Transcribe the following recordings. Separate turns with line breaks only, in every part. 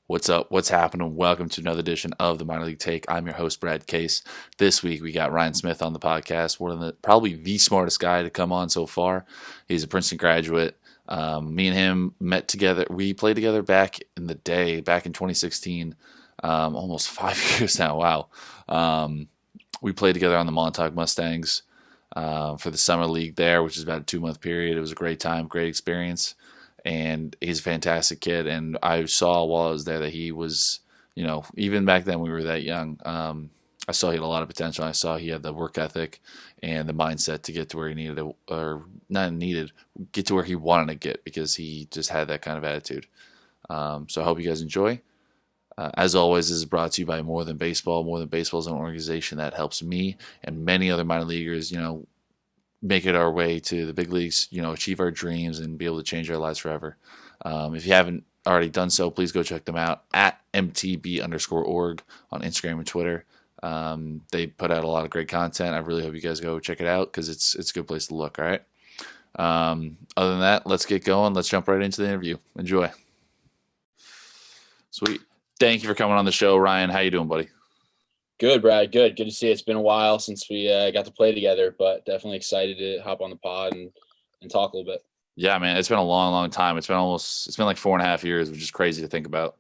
What's up? What's happening? Welcome to another edition of the Minor League Take. I'm your host, Brad Case. This week we got Ryan Smith on the podcast, one of probably the smartest guy to come on so far. He's a Princeton graduate. Me and him met together. We played together back in the day, back in 2016, almost 5 years now. Wow. We played together on the Montauk Mustangs for the summer league there, which is about a 2 month period. It was a great time, great experience, and he's a fantastic kid. And I saw while I was there that he was, even back then we were that young. I saw he had a lot of potential. I saw he had the work ethic and the mindset to get to where he needed to, or not needed, get to where he wanted to get because he just had that kind of attitude. So I hope you guys enjoy. As always, this is brought to you by More Than Baseball. More Than Baseball is an organization that helps me and many other minor leaguers, make it our way to the big leagues, achieve our dreams and be able to change our lives forever. If you haven't already done so, please go check them out at mtb_org on Instagram and Twitter. They put out a lot of great content. I really hope you guys go check it out because it's a good place to look. All right. Other than that, let's get going. Let's jump right into the interview. Enjoy. Sweet. Thank you for coming on the show, Ryan. How you doing, buddy?
Good, Brad. Good to see you. It's been a while since we got to play together, but definitely excited to hop on the pod and talk a little bit.
Yeah, man, it's been a long, long time. It's been like 4.5 years, which is crazy to think about.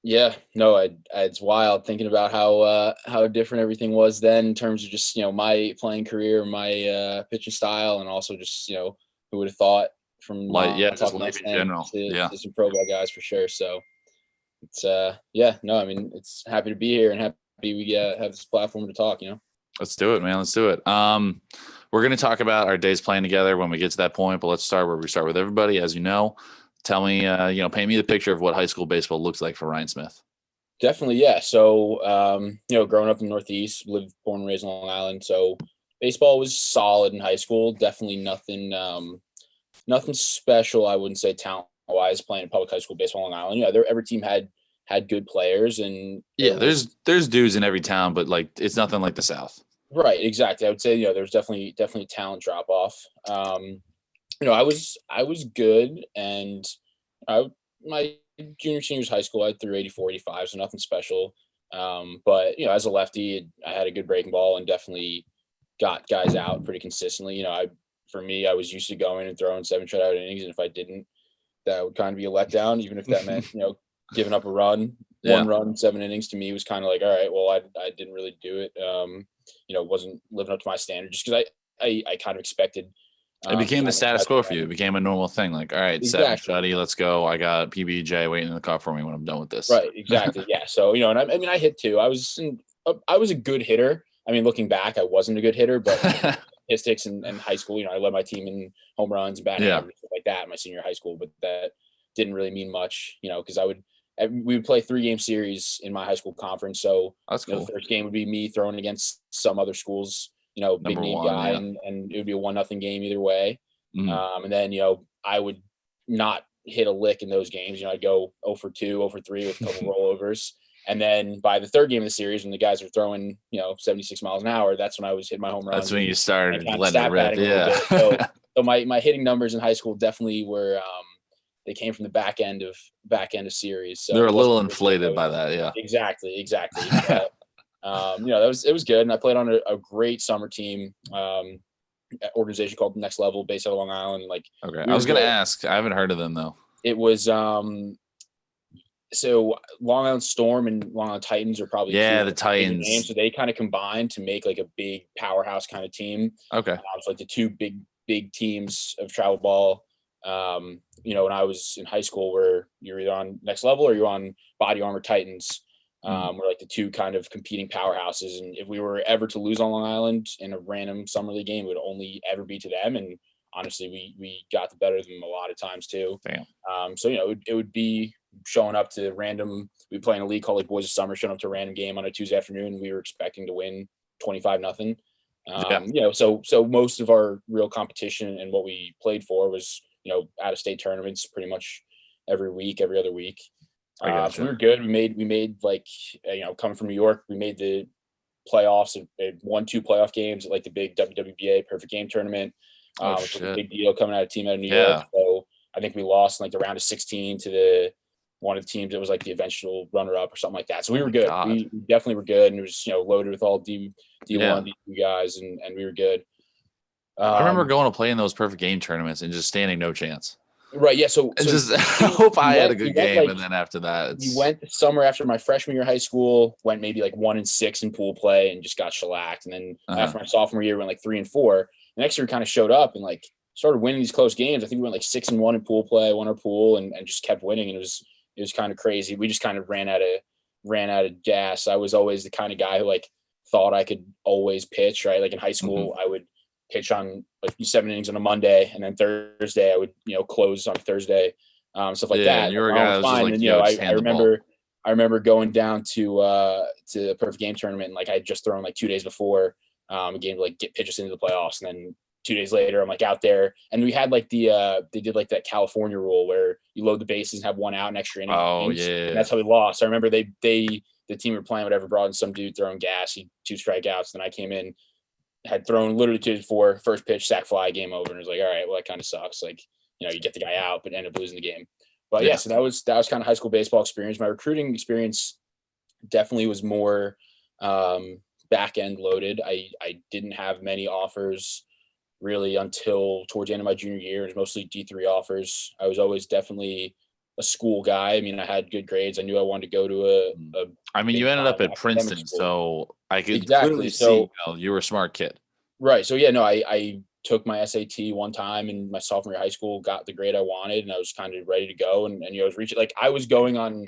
Yeah, no, it's wild thinking about how different everything was then in terms of just my playing career, my pitching style, and also just who would have thought from
Just life in general.
to some pro ball guys for sure. So it's it's happy to be here and happy we have this platform to talk.
Let's do it, man. Let's do it. We're going to talk about our days playing together when we get to that point, but let's start where we start with everybody. As you know, tell me, paint me the picture of what high school baseball looks like for Ryan Smith.
Definitely, yeah. So, growing up in the Northeast, born and raised on Long Island. So, baseball was solid in high school. Definitely nothing special. I wouldn't say talent-wise playing public high school baseball on Long Island. Yeah, every team had good players, and
there's dudes in every town, but like it's nothing like the South.
Right, exactly. I would say there's definitely talent drop off. I was good, and my junior seniors high school I had 384, 85, so nothing special. But as a lefty, I had a good breaking ball and definitely got guys out pretty consistently. For me, I was used to going and throwing 7 shutout innings, and if I didn't, that would kind of be a letdown, even if that meant giving up a run. One run, 7 innings to me was kind of like, all right, well, I didn't really do it. Wasn't living up to my standard just because I kind of expected.
It became the status quo for you. It became a normal thing. Like, all right, exactly. 7 shutty, let's go. I got PBJ waiting in the car for me when I'm done with this.
Right, exactly. Yeah. So, and I hit too. I was a good hitter. I mean, looking back, I wasn't a good hitter, but statistics in high school, I led my team in home runs, batting average, stuff like that in my senior high school, but that didn't really mean much, because we would play 3-game series in my high school conference. So
that's cool.
The first game would be me throwing against some other schools, big name guy, and it would be a 1-0 game either way. Mm-hmm. And then, I would not hit a lick in those games. I'd go 0 for 2, 0 for 3 with a couple rollovers. And then by the third game of the series, when the guys are throwing, 76 miles an hour, that's when I was hitting my home runs.
That's when you started letting it rip.
Yeah. So my hitting numbers in high school definitely were, they came from the back end of series. So
they're a little inflated by that. Yeah,
exactly. But, it was good. And I played on a great summer team, organization called Next Level based out of Long Island.
Okay. I was going to ask, I haven't heard of them though.
It was, so Long Island Storm and Long Island Titans are probably
the Titans.
Games, so they kind of combined to make like a big powerhouse kind of team.
Okay.
So like the two big teams of travel ball. When I was in high school, where you're either on Next Level or you're on Body Armor Titans. Were like the two kind of competing powerhouses. And if we were ever to lose on Long Island in a random summer league game, it would only ever be to them. And honestly, we got the better of them a lot of times too.
Damn.
So, it would be showing up to random, we play in a league called like Boys of Summer, showing up to a random game on a Tuesday afternoon. We were expecting to win 25-0. So most of our real competition and what we played for was, out of state tournaments pretty much every other week. So we were good. We made like, coming from New York, we made the playoffs and won 2 playoff games at like the big WWBA perfect game tournament. Which was a big deal coming out of team out of New York. So I think we lost in like the round of 16 to one of the teams that was like the eventual runner up or something like that. So we
Oh
were
my
good.
God.
We definitely were good, and it was loaded with all
Yeah.
D1 D2 guys, and we were good.
I remember going to play in those perfect game tournaments and just standing no chance.
Right, yeah. So
And
so
just I hope I had a
we
good
went
game,
like
and then after that,
we
it's
went the summer after my freshman year of high school, went maybe like 1-6 in pool play and just got shellacked. And then
uh
after my sophomore year, went like 3-4. The next year, we kind of showed up and like started winning these close games. I think we went like 6-1 in pool play, won our pool, and just kept winning. And it was kind of crazy. We just kind of ran out of gas. I was always the kind of guy who like thought I could always pitch. Right, like in high school, I would pitch on like 7 innings on a Monday, and then Thursday I would close on Thursday. Stuff like
yeah,
that.
and you
Like,
were a
my arm
guy
was
that was just
fine.
like,
And
yo, just
I
hand the ball.
remember going down to the perfect game tournament, and like I had just thrown like 2 days before a game to like get pitch us into the playoffs, and then 2 days later I'm like out there, and we had like they did like that California rule where you load the bases and have one out in extra
Oh
innings, and
yeah.
that's how we lost. I remember the team were playing whatever, brought in some dude throwing gas, he 2 strikeouts, then I came in, had thrown literally 2-4, first pitch, sack fly, game over, and it was like, all right, well that kind of sucks. Like you get the guy out, but end up losing the game. But yeah,
Yeah.
so that was kind of high school baseball experience. My recruiting experience definitely was more back end loaded. I didn't have many offers really until towards the end of my junior year. It was mostly D3 offers. I was always definitely a school guy. I mean, I had good grades. I knew I wanted to go to a
I mean, you
big
ended
time
up at
academic
Princeton,
school.
so I could
Exactly.
clearly see,
So
you were a smart kid.
right. So yeah, no, I took my SAT one time in my sophomore year of high school, got the grade I wanted, and I was kind of ready to go. And I was reaching, like I was going on,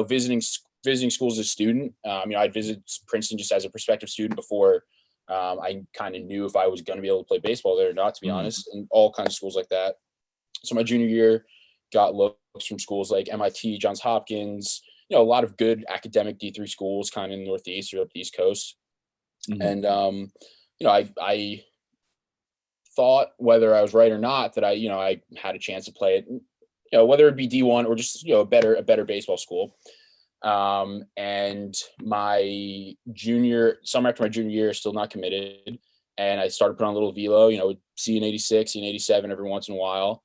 visiting schools as a student. I'd visit Princeton just as a prospective student before I kind of knew if I was going to be able to play baseball there or not, to be
Mhm.
honest, and all kinds of schools like that. So my junior year, got looks from schools like MIT, Johns Hopkins, a lot of good academic D3 schools kind of in the Northeast or up the East Coast.
Mhm.
And I thought, whether I was right or not, that I had a chance to play it, whether it be D1 or just a better baseball school. And my summer after my junior year, still not committed, and I started putting on a little velo, see an 86, see an 87 every once in a while.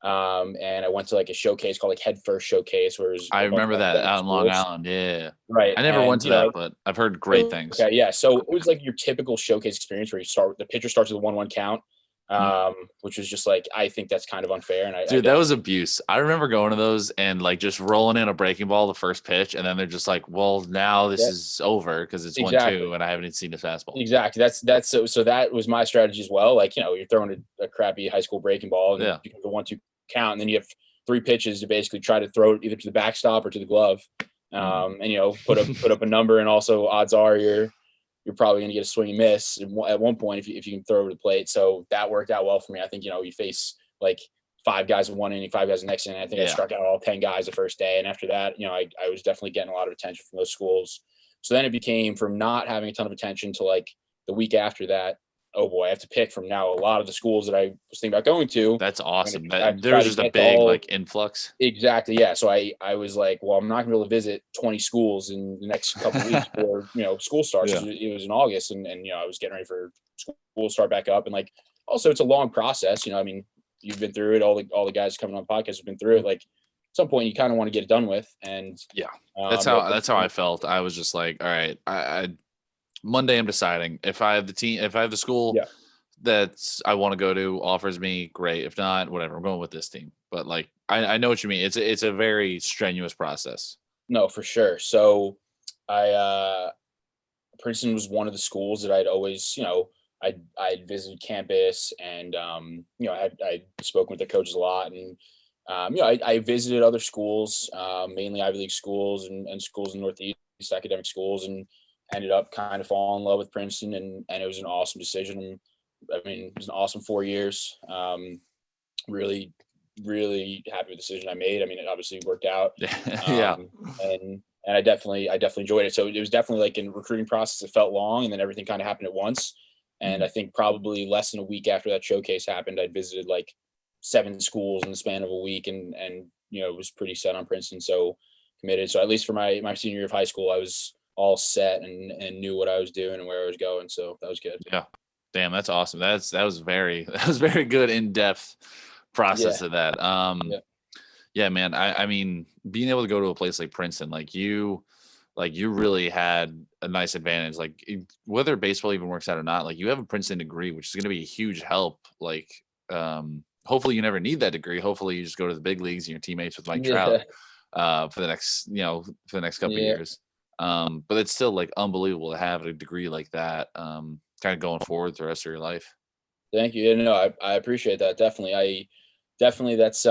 And I went to like a showcase called like Head First Showcase, where it was
I
a bunch
remember
of
that
academic
out in Long
schools.
Island. Yeah.
Right.
I never went
And
to that, but I've heard great things.
okay, yeah. So it was like your typical showcase experience where the pitcher starts with a 1-1 count,
Mhm.
which was just like, I think that's kind of unfair. And I
Dude, that
definitely,
was abuse. I remember going to those and like just rolling in a breaking ball the first pitch, and then they're just like, "Well, now this
yeah,
is over because it's 1-2,
exactly.
and I haven't even seen a fastball."
Exactly. That's so that was my strategy as well. Like, you're throwing a crappy high school breaking ball, and
Yeah.
you get the 1-2 count, and then you have 3 pitches to basically try to throw it either to the backstop or to the glove.
Mhm.
And put up a number, and also odds are you're probably going to get a swing and miss at one point if you can throw over the plate. So that worked out well for me. I think you face like 5 guys in one inning, 5 guys the next inning. I think I
Yeah.
struck out all 10 guys the first day, and after that, I was definitely getting a lot of attention from those schools. So then it became, from not having a ton of attention to like the week after that, oh boy, I have to pick from now a lot of the schools that I was thinking about going to.
That's awesome.
I have to
There
try
was
to
just a
get to
big
all.
like influx.
Exactly. Yeah. So I was like, well, I'm not gonna be able to visit 20 schools in the next couple of weeks before, school starts.
Yeah.
It was in August, and I was getting ready for school to start back up. And like, also it's a long process. I mean, you've been through it. All the guys coming on podcasts have been through it. Like, at some point you kind of want to get it done with. And
Yeah. That's how I
Princeton.
felt. I was just like, all right, I Monday I'm deciding if I have the team, if I have the school
Yeah.
that I want to go to offers me, great. If not, whatever. I'm going with this team. But like, I know what you mean. It's a very strenuous process.
No, for sure. So I Princeton was one of the schools that I'd always, I'd visited campus, and I spoken with the coaches a lot, and I visited other schools, mainly Ivy League schools and schools in the Northeast, academic schools, and ended up kind of falling in love with Princeton, and it was an awesome decision. I mean, it was an awesome 4 years. Really, really happy with the decision I made. I mean, it obviously worked out,
Yeah.
and I definitely enjoyed it. So it was definitely like in recruiting process, it felt long, and then everything kind of happened at once. And
Mhm.
I think probably less than a week after that showcase happened, I'd visited like 7 schools in the span of a week, and was pretty set on Princeton. So committed. So at least for my senior year of high school, I was all set and knew what I was doing and where I was going. So that was good.
Yeah. Damn, that's awesome. That was very that was very good in depth
Yeah.
process of that.
Yeah.
Yeah, man. I mean, being able to go to a place like Princeton, like you really had a nice advantage. Like whether baseball even works out or not, like you have a Princeton degree, which is going to be a huge help. Like, hopefully you never need that degree. Hopefully you just go to the big leagues and your teammates with Mike Trout,
Yeah,
for the next, for the next couple of
yeah.
years. But it's still like unbelievable to have a degree like that, kind of going forward the rest of your life.
Thank you. Yeah, no, I appreciate that. Definitely. I definitely that's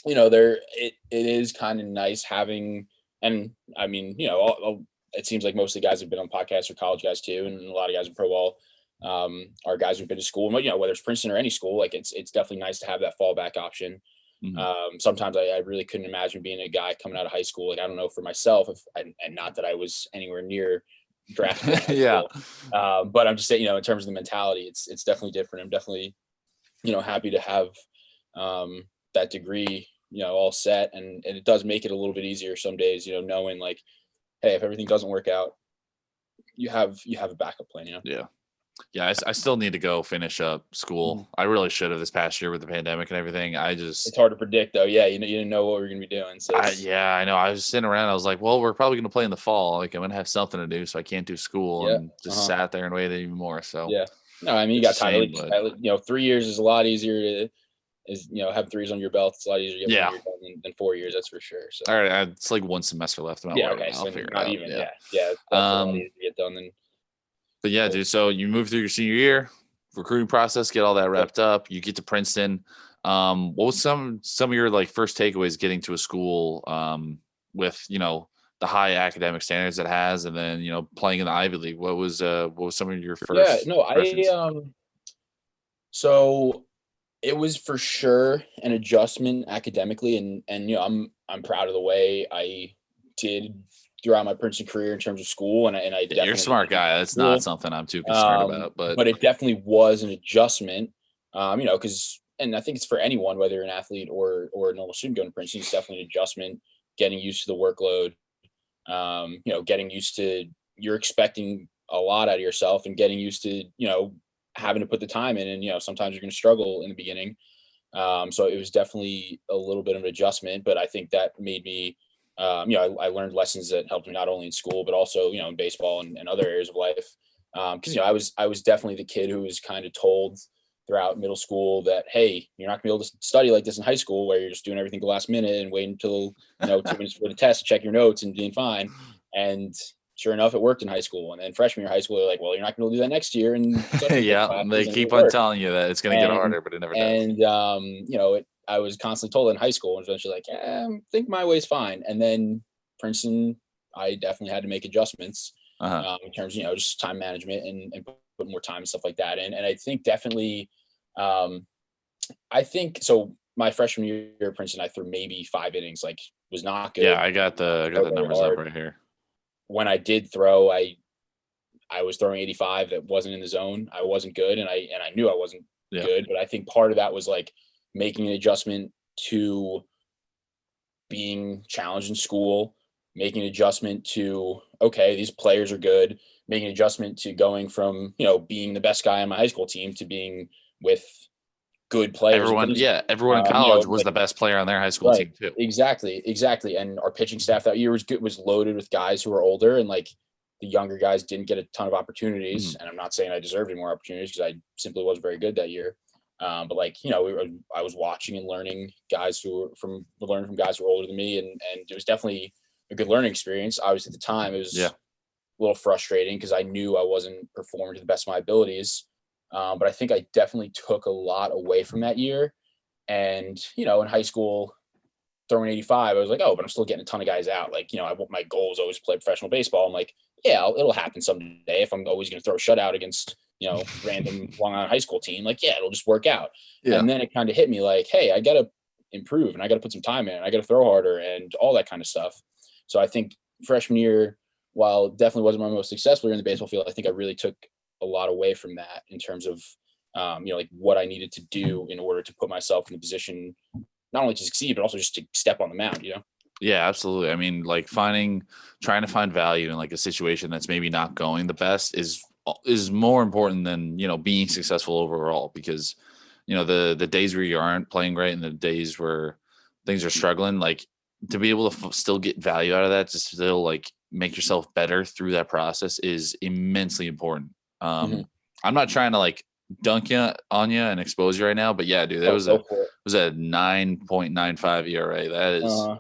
there it is kind of nice having, and I mean, it seems like most of the guys have been on podcasts or college guys too, and a lot of guys in pro ball are guys who've been to school. But whether it's Princeton or any school, like it's definitely nice to have that fallback option.
Mhm.
Sometimes I really couldn't imagine being a guy coming out of high school. Like I don't know for myself, if and not that I was anywhere near draftable in high
Yeah.
school, but I'm just saying, in terms of the mentality, it's definitely different. I'm definitely happy to have that degree all set, and it does make it a little bit easier some days, knowing like, hey, if everything doesn't work out, you have a backup plan.
Yeah. Yeah, I still need to go finish up school.
Mhm.
I really should have this past year with the pandemic and everything.
It's hard to predict though. Yeah, you didn't know what we're gonna be doing, so it's
Yeah, I know. I was sitting around. I was like, well, we're probably going to play in the fall. Like, I'm going to have something to do, so I can't do school,
yeah,
and just
uh-huh,
sat there and waited even more. So
yeah. No, I mean you
it's a
got time. At
shame,
least,
but
3 years is a lot easier to have threes on your belt. It's a lot easier to get one
yeah.
year done than 4 years. That's for sure. So
All right, it's like one semester left. I'm not
yeah,
worried
okay.
about it. I'll
So
figure it
not
out.
even.
Yeah.
Yeah, yeah. That's a lot
Um,
easier to get done than.
but yeah, dude. So you move through your senior year, recruiting process, get all that
Yep.
wrapped up. You get to Princeton. What was some of your like first takeaways getting to a school, with the high academic standards it has, and then playing in the Ivy League? What was some of your
Yeah.
first
No,
impressions?
so it was for sure an adjustment academically, and I'm proud of the way I did throughout my Princeton career in terms of school, and I
Yeah, you're a
definitely
smart guy. That's not
school.
something I'm too concerned about, but
But it definitely was an adjustment, because, and I think it's for anyone, whether you're an athlete or a normal student going to Princeton, it's definitely an adjustment, getting used to the workload, getting used to, you're expecting a lot out of yourself, and getting used to, having to put the time in, and sometimes you're going to struggle in the beginning. So it was definitely a little bit of an adjustment, but I think that made me, I learned lessons that helped me not only in school, but also, in baseball and other areas of life. Cause I was definitely the kid who was kind of told throughout middle school that, hey, you're not gonna be able to study like this in high school where you're just doing everything the last minute and waiting until, 2 minutes before the test to check your notes and being fine. And sure enough, it worked in high school. And then freshman year of high school, they're like, well, you're not gonna do that next year in such and such
yeah,
classes,
they
and it
keep on
worked.
telling you that it's going to get
And
harder, but it never does.
and I was constantly told in high school, and eventually like, I think my way's fine. And then Princeton, I definitely had to make adjustments,
Uh-huh.
in terms of, just time management, and put more time and stuff like that in. And I think definitely, um, I think so. My freshman year at Princeton, I threw maybe 5 innings, like was not
Yeah,
good.
I got
Throw
the
very
numbers up
hard.
right here.
When I did throw, I was throwing 85 that wasn't in the zone. I wasn't good, and I knew I wasn't
Yeah.
good, but I think part of that was like making an adjustment to being challenged in school, making an adjustment to, okay, these players are good, making an adjustment to going from, being the best guy on my high school team to being with good players
Everyone,
because
yeah, everyone in college was
like
the best player on their high school
right.
team too.
Exactly, exactly, and our pitching staff that year was good, was loaded with guys who were older, and, like, the younger guys didn't get a ton of opportunities,
Mhm.
and I'm not saying I deserved any more opportunities because I simply wasn't very good that year. But, like, I was watching and learning guys who were learning from guys who were older than me, and it was definitely a good learning experience. Obviously, at the time, it
Yeah.
was a little frustrating because I knew I wasn't performing to the best of my abilities, but I think I definitely took a lot away from that year. And, in high school, throwing 85, I was like, oh, but I'm still getting a ton of guys out. Like, my goal is always to play professional baseball. I'm like, yeah, it'll happen someday if I'm always going to throw a shutout against, random Long Island high school team. Like, yeah, it'll just work out.
Yeah.
And then it kind of hit me like, hey, I got to improve, and I got to put some time in, and I got to throw harder and all that kind of stuff. So I think freshman year, while it definitely wasn't my most successful year in the baseball field, I think I really took a lot away from that in terms of, like what I needed to do in order to put myself in a position not only to succeed, but also just to step on the mound.
Yeah, absolutely. I mean, like trying to find value in like a situation that's maybe not going the best is more important than being successful overall, because the days where you aren't playing great and the days where things are struggling, like to be able to still get value out of that, to still like make yourself better through that process is immensely important.
Mhm.
I'm not trying to like dunk you on you and expose you right now, but yeah, dude, there
Oh,
was
go for it.
a 9.95 ERA. That is,
Uh-huh.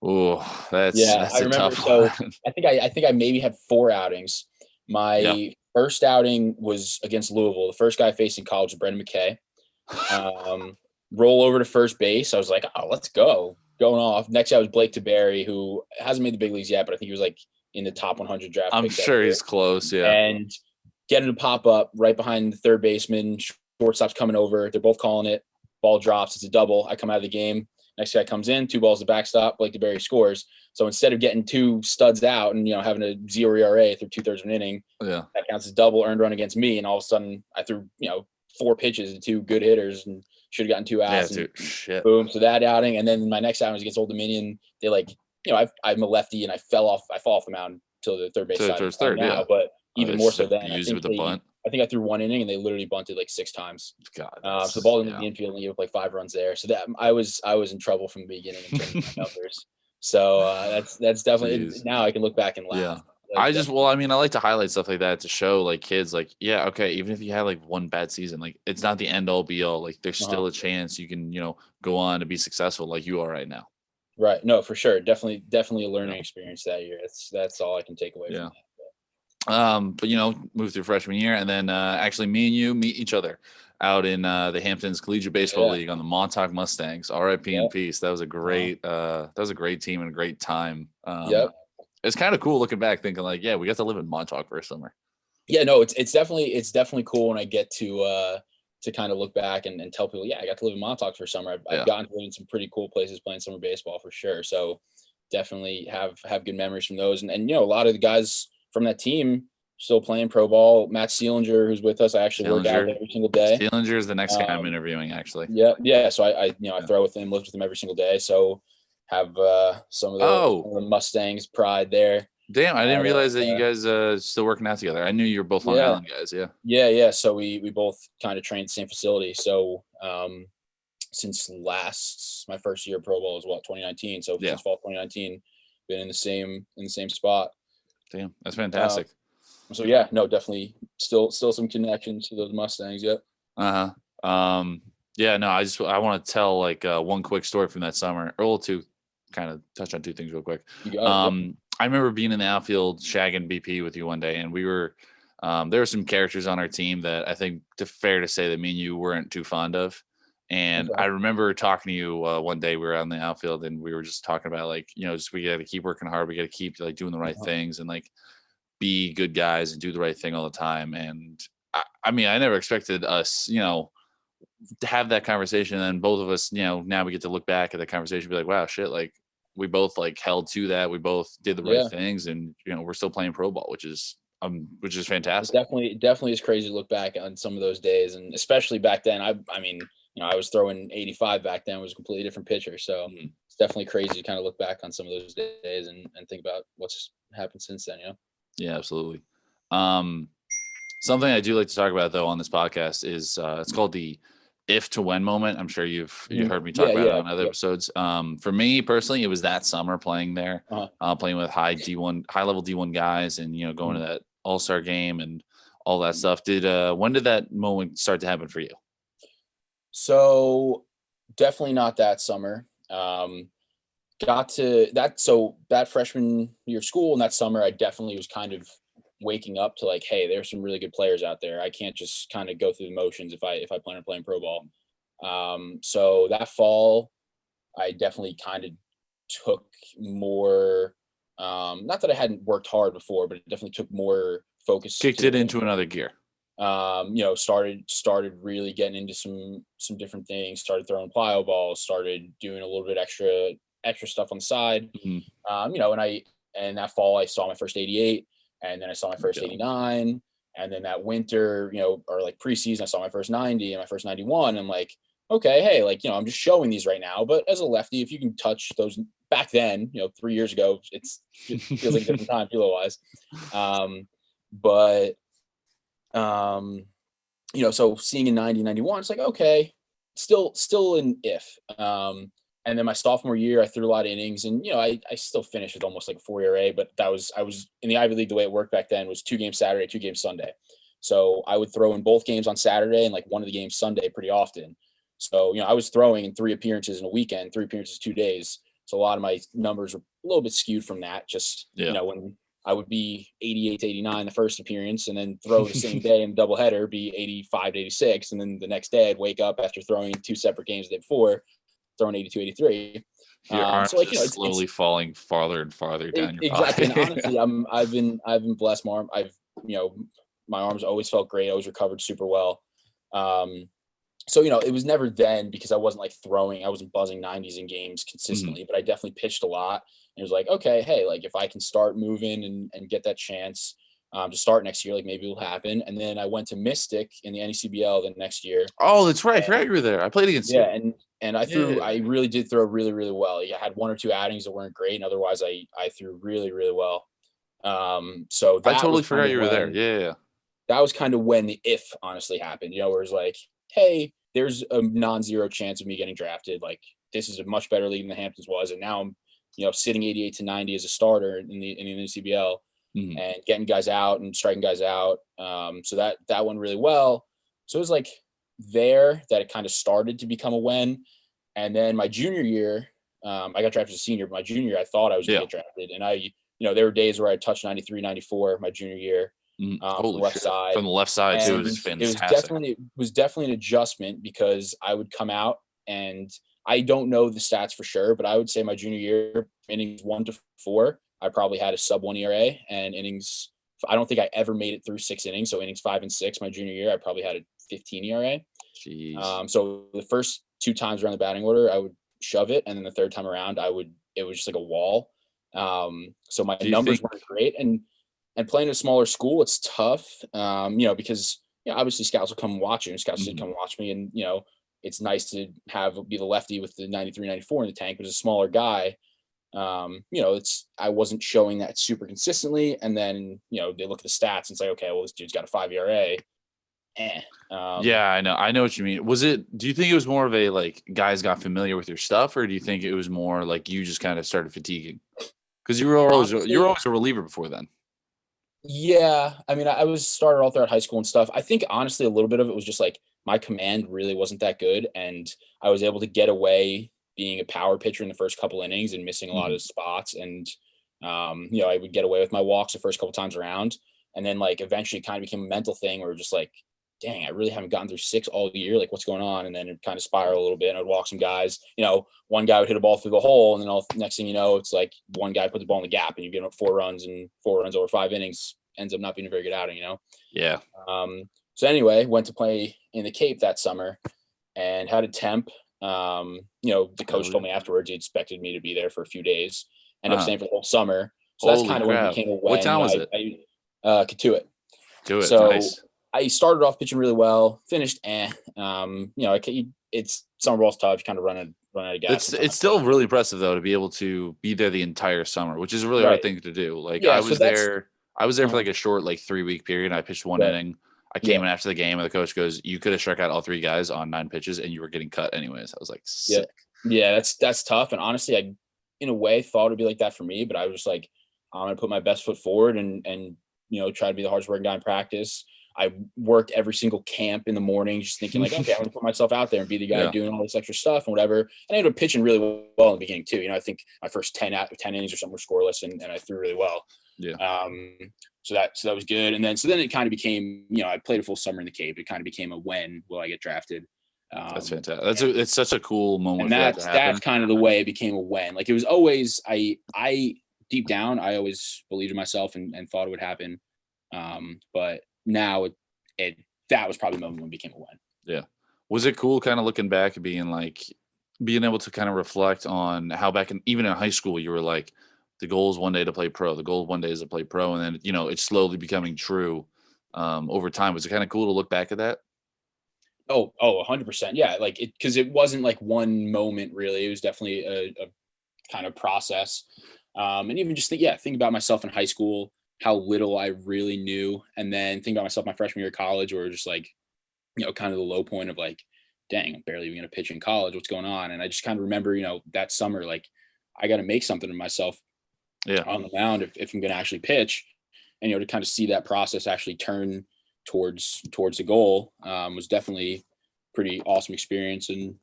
oh,
Yeah,
that's
I
a
remember.
tough
So
one.
I think I maybe had 4 outings.
Yeah.
My first outing was against Louisville. The first guy I faced in college was Brendan McKay. Um, Roll over to first base. I was like, oh, let's go. Going off. Next guy was Blake Taberry, who hasn't made the big leagues yet, but I think he was like in the top 100 draft
I'm
picks that
sure
year.
he's close. Yeah.
And getting to pop up right behind the third baseman. Shortstop's coming over. They're both calling it. Ball drops. It's a double. I come out of the game. Next guy comes in. 2 balls to backstop. Blake DeBerry scores. So instead of getting 2 studs out and having a 0 ERA through 2/3 of an inning,
Yeah.
that counts as double earned run against me. And all of a sudden, I threw 4 pitches to 2 good hitters and should have gotten 2
Yeah,
outs. And
dude. Shit.
boom. So that outing, and then my next outing was against Old Dominion. They I'm a lefty and I fall off the mound to the third base
So
side
towards
right
thed,
now.
yeah.
But
Oh,
even
they
more
just
so then,
abused it with the bunt.
I think I threw 1 inning and they literally bunted like 6 times.
God,
So the
that's
ball didn't leave
yeah.
the infield and gave up like 5 runs there. So that I was in trouble from the beginning in terms of my numbers. So that's definitely,
Jeez.
now I can look back and
Yeah.
laugh. That was
Well,
definitely,
I mean, I like to highlight stuff like that to show like kids, like, yeah, okay, even if you had like one bad season, like it's not the end all be all. Like there's
uh-huh.
still a chance you can, go on to be successful like you are right now.
Right. No, for sure. Definitely a
Yeah.
learning experience that year. That's all I can take away from
Yeah.
that.
But moved through freshman year, and then actually me and you meet each other out in the Hamptons Collegiate Baseball
Yeah.
League on the Montauk Mustangs. RIP in
Yeah.
peace. That was a
Uh-huh.
great team and a great time.
Yep.
It's kind of cool looking back, thinking like, yeah, we got to live in Montauk for a summer.
Yeah, no, it's definitely cool when I get to kind of look back and tell people, yeah, I got to live in Montauk for summer. I've
Yeah,
gotten to live in some pretty cool places playing summer baseball for sure. So definitely have good memories from those. And a lot of the guys from that team still playing pro ball. Matt Seelinger, who's with us, I actually work out with
Steelinger.
every single day.
Steelinger is the next guy I'm
Um,
interviewing, actually.
yeah, yeah. So I
Yeah.
throw with him, live with him every single day. So have some
Oh,
of the Mustangs pride there.
damn! I didn't
Out
realize that
of
you guys still working out together. I knew you were both Long
yeah.
Island guys. Yeah.
Yeah, yeah. So we both kind of trained the same facility. So since my first year of pro ball was 2019. So
Yeah.
since fall 2019, been in the same spot.
Damn, that's
Uh,
fantastic.
so yeah, no, definitely still some connections to those Mustangs. Yep.
Uh-huh. Yeah, no, I want to tell like one quick story from that summer, or two, kind of touch on two things real quick.
You got it. Yep.
I remember being in the outfield shagging BP with you one day, and we were there were some characters on our team that I think fair to say that me and you weren't too fond of. And
Okay.
I remember talking to you one day. We were on the outfield, and we were just talking about like, just we got to keep working hard. We got to keep like doing the right
Uh-huh.
things and like be good guys and do the right thing all the time. And I mean, I never expected us, to have that conversation. And both of us, now we get to look back at the conversation and be like, wow, shit, like we both like held to that. We both did the right
Yeah.
things, and we're still playing pro ball, which is
It
fantastic.
definitely is crazy to look back on some of those days, and especially back then. I mean, I was throwing 85 back then. It was a completely different pitcher. So
Mhm.
it's definitely crazy to kind of look back on some of those days and think about what's happened since then.
Yeah, absolutely. Um, Something I do like to talk about though on this podcast is it's called the if to when moment. I'm sure you
Mhm.
heard me talk
Yeah,
about it
yeah,
on other
yeah.
episodes. For me personally, it was that summer playing there,
Uh-huh.
playing with high level D1 guys, and going to
Mhm.
that All-Star game and all that stuff. When did that moment start to happen for you?
So definitely not that summer. Got to that so that freshman year of school and that summer, I definitely was kind of waking up to like, hey, there's some really good players out there. I can't just kind of go through the motions if I plan on playing pro ball. So that fall, I definitely kind of took more. Not that I hadn't worked hard before, but it definitely took more focus
Kicked
to the
it
game.
into another gear.
Started really getting into some different things, started throwing plyo balls, started doing a little bit extra stuff on the side.
Mhm.
And that fall I saw my first 88, and then I saw my first
Yeah.
89, and then that winter, or like preseason, I saw my first 90 and my first 91. I'm like, okay, hey, like, I'm just showing these right now, but as a lefty, if you can touch those back then, 3 years ago, it feels like a different time kilo wise. But so seeing a 90, 91, it's like, okay, still an if. And then my sophomore year, I threw a lot of innings, and I still finished with almost like a 4 ERA. But I was in the Ivy League. The way it worked back then was 2 games Saturday, 2 games Sunday. So I would throw in both games on Saturday and like one of the games Sunday pretty often. So I was throwing in 3 appearances in a weekend, 3 appearances 2 days. So a lot of my numbers were a little bit skewed from that. Just
Yeah.
when I would be 88 to 89 the first appearance, and then throw the same day in the doubleheader, be 85 to 86, and then the next day I'd wake up after throwing 2 separate games the day before, throwing 82, 83.
Your arms
So like
just
it's
slowly falling farther and farther down your
exactly. And
body.
honestly, I've been blessed. My arms always felt great. I always recovered super well. So it was never then because I wasn't like throwing. I wasn't buzzing 90s in games consistently, but I definitely pitched a lot. And it was like, okay, hey, like if I can start moving and get that chance to start next year, like maybe it'll happen. And then I went to Mystic in the NECBL the next year.
Oh, that's right. I forgot you were there. I played against you.
Yeah, and I really did throw really, really well. I had 1 or 2 outings that weren't great, and otherwise I threw really, really well. So
I
that
totally
was kind
forgot
of
you were there. Yeah.
that was kind of when the if honestly happened, where it's like, hey, there's a non-zero chance of me getting drafted. Like this is a much better league than the Hamptons was, and now I'm sitting 88 to 90 as a starter in the NCBL and getting guys out and striking guys out. So that went really well. So it was like there that it kind of started to become a win. And then my junior year, I got drafted as a senior, but my junior year, I thought I was going to get drafted. And there were days where I touched 93, 94 my junior year. From the left side.
From the left side too, it was fantastic.
It was definitely an adjustment because I would come out, and I don't know the stats for sure, but I would say my junior year, innings 1 to 4, I probably had a sub 1 ERA, and innings, I don't think I ever made it through 6 innings. So innings 5 and 6, my junior year, I probably had a 15 ERA.
Jeez.
So the first 2 times around the batting order, I would shove it, and then the third time around, it was just like a wall. So my numbers weren't great, and playing a smaller school, it's tough, because obviously scouts will come and watch you, and scouts did come and watch me, and it's nice to be the lefty with the 93, 94 in the tank, but as a smaller guy, I wasn't showing that super consistently, and then they look at the stats and say, okay, well this dude's got a 5 ERA.
Yeah, I know what you mean. Do you think it was more of a like guys got familiar with your stuff, or do you think it was more like you just kind of started fatiguing? Because you were always a reliever before then.
Yeah, I mean, I was started all throughout high school and stuff. I think honestly, a little bit of it was just like my command really wasn't that good, and I was able to get away being a power pitcher in the first couple innings and missing a lot of spots. And I would get away with my walks the first couple times around, and then like eventually it kind of became a mental thing where just like, dang, I really haven't gotten through 6 all year. Like, what's going on? And then it kind of spiraled a little bit. And I'd walk some guys. One guy would hit a ball through the hole, and then next thing you know, it's like one guy put the ball in the gap, and you get up 4 runs, and 4 runs over 5 innings ends up not being a very good outing.
Yeah.
So anyway, went to play in the Cape that summer, and had a temp. The coach told me afterwards he expected me to be there for a few days. Ended up staying for the whole summer. So that's kind of when it became a win.
What town was it?
Katuitt.
So nice.
I started off pitching really well, finished it's summer ball's tough. You kind of run out of gas.
It's still really impressive though to be able to be there the entire summer, which is a really hard thing to do. Like I was there for like a short 3-week period. I pitched 1 inning. I came in after the game, and the coach goes, "You could have struck out all 3 guys on 9 pitches, and you were getting cut anyways." I was like, "Sick."
Yeah, that's tough. And honestly, I in a way thought it'd be like that for me, but I was just like, I'm gonna put my best foot forward and try to be the hardest working guy in practice. I worked every single camp in the morning, just thinking like, okay, I'm gonna put myself out there and be the guy doing all this extra stuff and whatever. And I ended up pitching really well in the beginning too. I think my first 10 innings or something were scoreless, and I threw really well.
Yeah.
So that was good. And then it kind of became, I played a full summer in the Cape. It kind of became a when will I get drafted.
That's fantastic. It's such a cool moment.
And that's kind of the way it became a when. Like it was always I deep down I always believed in myself and thought it would happen. But now that was probably the moment when it became a win.
Yeah. Was it cool kind of looking back and being able to kind of reflect on how even in high school you were like, the goal is one day to play pro. The goal one day is to play pro. And then, it's slowly becoming true over time. Was it kind of cool to look back at that?
Oh, 100%. Yeah. Like because it wasn't like one moment really. It was definitely a kind of process. And even just think about myself in high school, how little I really knew. And then think about myself my freshman year of college, where just like, kind of the low point of like, dang, I'm barely even going to pitch in college. What's going on? And I just kind of remember, that summer, like I got to make something of myself
Yeah.
on the mound if I'm going to actually pitch. And, to kind of see that process actually turn towards the goal was definitely pretty awesome experience and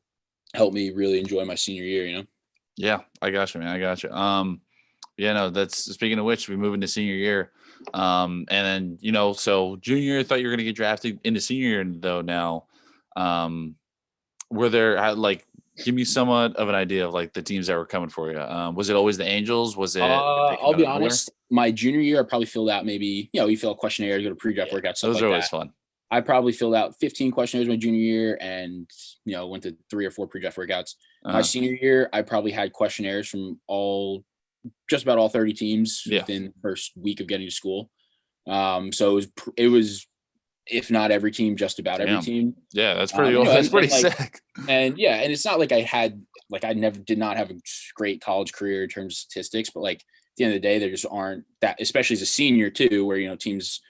helped me really enjoy my senior year.
Yeah, I got you, man. I got you. Yeah, no, that's speaking of which, we move into senior year. And then, so junior year, thought you were going to get drafted into senior year, though. Now, were there give me somewhat of an idea of like the teams that were coming for you? Was it always the Angels? Was it, did they come
I'll
out
be
of nowhere?
honest. My junior year, I probably filled out maybe, you fill out questionnaires, go to pre-draft
Yeah,
workouts, stuff
those are
like
always
that.
fun.
I probably filled out 15 questionnaires my junior year and, went to 3 or 4 pre-draft workouts. My senior year, I probably had questionnaires from just about all 30 teams
Yeah.
within the first week of getting to school. So it was, if not every team, just about every
Damn.
Yeah.
Yeah, that's pretty. That's pretty sick.
And yeah, and it's not like I never did not have a great college career in terms of statistics, but like at the end of the day, there just aren't that, especially as a senior too, where teams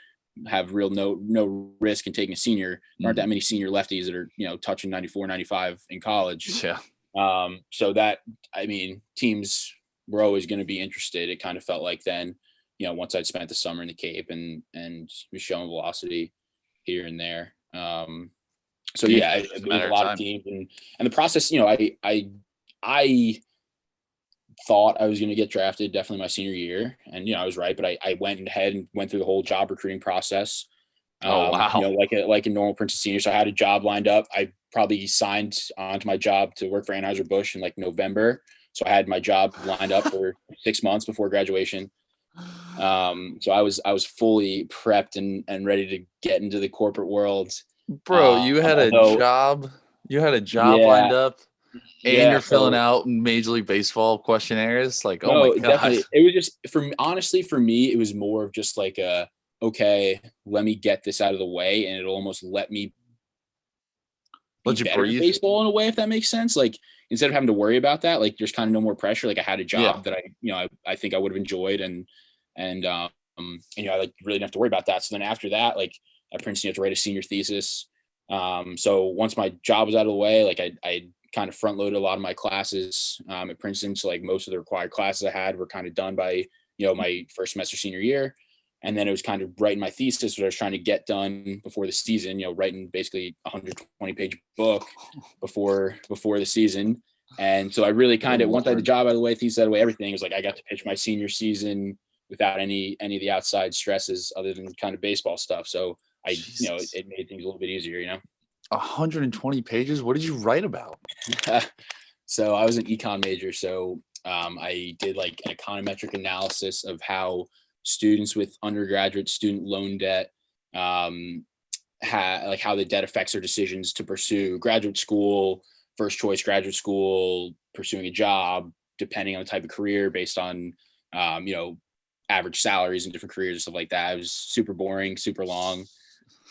have real no risk in taking a senior. There aren't that many senior lefties that are touching 94, 95 in college.
Yeah.
So that, I mean, teams were always going to be interested. It kind of felt like then, once I'd spent the summer in the Cape and was showing velocity here and there. So yeah, it was a lot of teams and the process. I thought I was going to get drafted definitely my senior year, and I was right. But I went ahead and went through the whole job recruiting process.
Oh wow!
Like a normal Princeton senior. So I had a job lined up. I probably signed onto my job to work for Anheuser-Busch in like November. So I had my job lined up for 6 months before graduation. So I was fully prepped and ready to get into the corporate world.
Bro, you had a job. You had a job lined up, and you're filling out Major League Baseball questionnaires. Like, oh my god!
Definitely. It was just for me, it was more of just like okay, let me get this out of the way, and it'll almost let me be better at baseball in a way, if that makes sense. Like instead of having to worry about that, like there's kind of no more pressure. Like I had a job that I think I would have enjoyed, and I like really didn't have to worry about that. So then after that, like at Princeton, you have to write a senior thesis. So once my job was out of the way, like I kind of front loaded a lot of my classes at Princeton. So like most of the required classes I had were kind of done by, my first semester senior year. And then it was kind of writing my thesis, which I was trying to get done before the season, writing basically 120-page book before the season. And so I really kind of, once I had the job out of the way, thesis out of the way, everything was like, I got to pitch my senior season without any of the outside stresses other than kind of baseball stuff. So it made things a little bit easier,
120 pages? What did you write about?
So I was an econ major. So I did like an econometric analysis of how students with undergraduate student loan debt, how the debt affects their decisions to pursue graduate school, first choice graduate school, pursuing a job, depending on the type of career based on, average salaries and different careers and stuff like that. It was super boring, super long.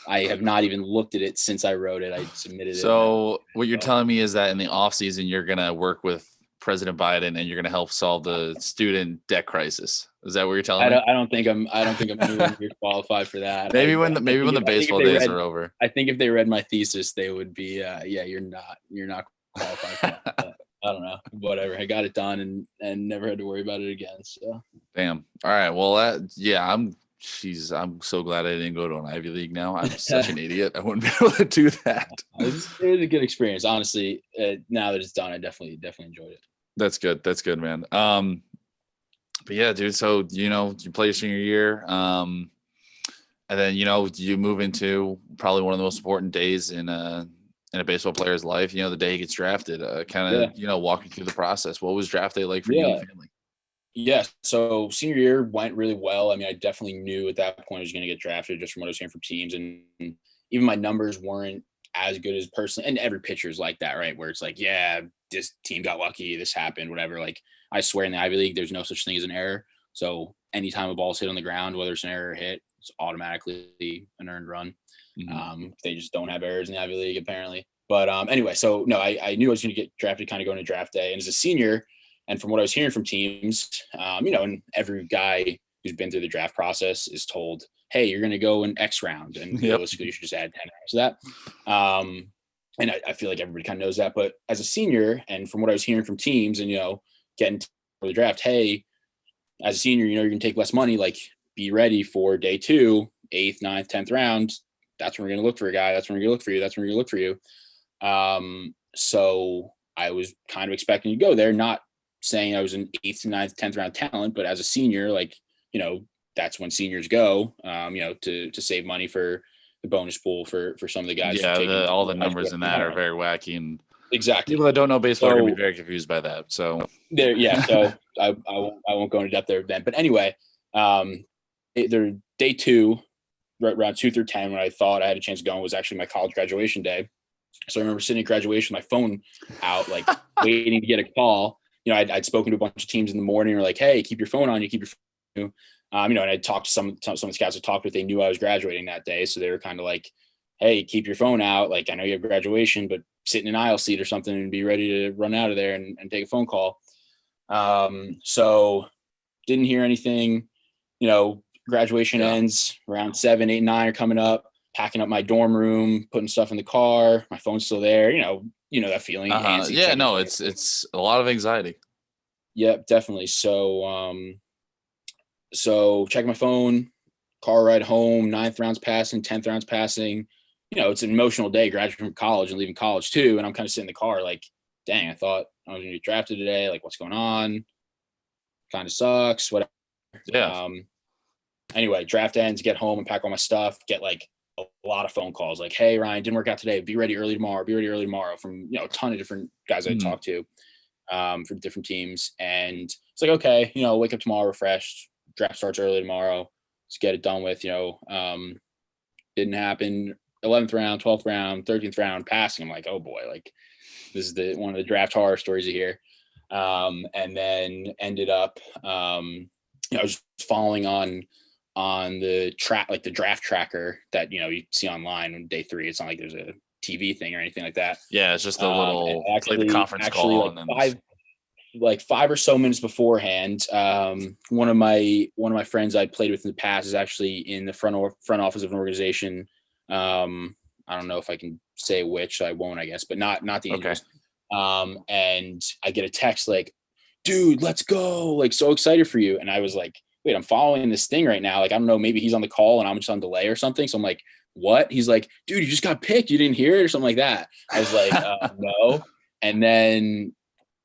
I have not even looked at it since I wrote it. I submitted it.
So what you're telling me is that in the off season, you're going to work with President Biden and you're going to help solve the student debt crisis. Is that what you're telling me?
I don't think I'm anywhere near qualified for that.
Maybe when the baseball days are over.
I think if they read my thesis, they would be, you're not qualified for that. But I don't know, whatever. I got it done and never had to worry about it again. So
damn. All right. Well, I'm so glad I didn't go to an Ivy League now. I'm such an idiot. I wouldn't be able to do that.
It was a good experience. Honestly, now that it's done, I definitely enjoyed it.
That's good. That's good, man. But yeah, dude, so, you play your senior year. And then, you move into probably one of the most important days in a baseball player's life, the day he gets drafted. Walk me through the process. What was draft day like for you and family?
Yeah. So senior year went really well. I mean, I definitely knew at that point I was going to get drafted just from what I was hearing from teams. And even my numbers weren't as good as personally. And every pitcher's like that, right? Where it's like, yeah, this team got lucky. This happened, whatever. Like I swear in the Ivy League, there's no such thing as an error. So anytime a ball's hit on the ground, whether it's an error or hit, it's automatically an earned run. Mm-hmm. They just don't have errors in the Ivy League apparently. But anyway, so no, I knew I was going to get drafted kind of going to draft day. And as a senior, and from what I was hearing from teams, and every guy who's been through the draft process is told, hey, you're going to go in X round. And realistically, you should just add 10 rounds to that. And I feel like everybody kind of knows that. But as a senior, and from what I was hearing from teams, and getting to the draft, hey, as a senior, you're going to take less money. Like, be ready for day 2, 8th, 9th, 10th round. That's when we're going to look for a guy. That's when we're going to look for you. That's when we're going to look for you. So I was kind of expecting to go there, not saying I was an 8th, 9th, 10th round talent, but as a senior, like, that's when seniors go, to save money for the bonus pool for some of the guys
Yeah,
taking
all the numbers in that are
higher.
very wacky, and
Exactly.
people that don't know baseball are going to
So
be very confused by that. So
there, yeah. So I won't go into depth there then. But anyway, they're day 2, right around 2 through 10, when I thought I had a chance of going, was actually my college graduation day. So I remember sitting at graduation, my phone out, like waiting to get a call. I'd spoken to a bunch of teams in the morning, or like, hey, keep your phone on you, keep your phone. And I talked to some of the scouts I talked with. They knew I was graduating that day, so they were kind of like, hey, keep your phone out. Like, I know you have graduation, but sit in an aisle seat or something and be ready to run out of there and take a phone call. So didn't hear anything. Graduation ends around 7, 8, 9 are coming up. Packing up my dorm room, putting stuff in the car. My phone's still there. That feeling. Antsy,
yeah, no, it's a lot of anxiety.
Yep, definitely. So check my phone, car ride home, 9th rounds passing, 10th rounds passing. It's an emotional day graduating from college and leaving college too. And I'm kind of sitting in the car like, dang, I thought I was going to get drafted today. Like, what's going on? Kind of sucks. Whatever.
Yeah.
Anyway, draft ends, get home and pack all my stuff, get like a lot of phone calls like, hey, Ryan, didn't work out today. Be ready early tomorrow from, a ton of different guys I talked to from different teams. And it's like, okay, wake up tomorrow refreshed. Draft starts early tomorrow. Let's get it done with. Didn't happen. 11th round, 12th round, 13th round passing. I'm like, oh boy, like this is one of the draft horror stories you hear. And then ended up, I was following on the track, like the draft tracker that, you see online on day 3. It's not like there's a TV thing or anything like that.
Yeah, it's just a little, it's like the conference call.
Like
and then
5 or so minutes beforehand, one of my friends I played with in the past is actually in the front office of an organization. I don't know if I can say which. I won't, I guess, but not the Angels. And I get a text like, dude, let's go. Like, so excited for you. And I was like, wait, I'm following this thing right now. Like, I don't know, maybe he's on the call and I'm just on delay or something. So I'm like, what? He's like, dude, you just got picked. You didn't hear it or something like that. I was like, no. And then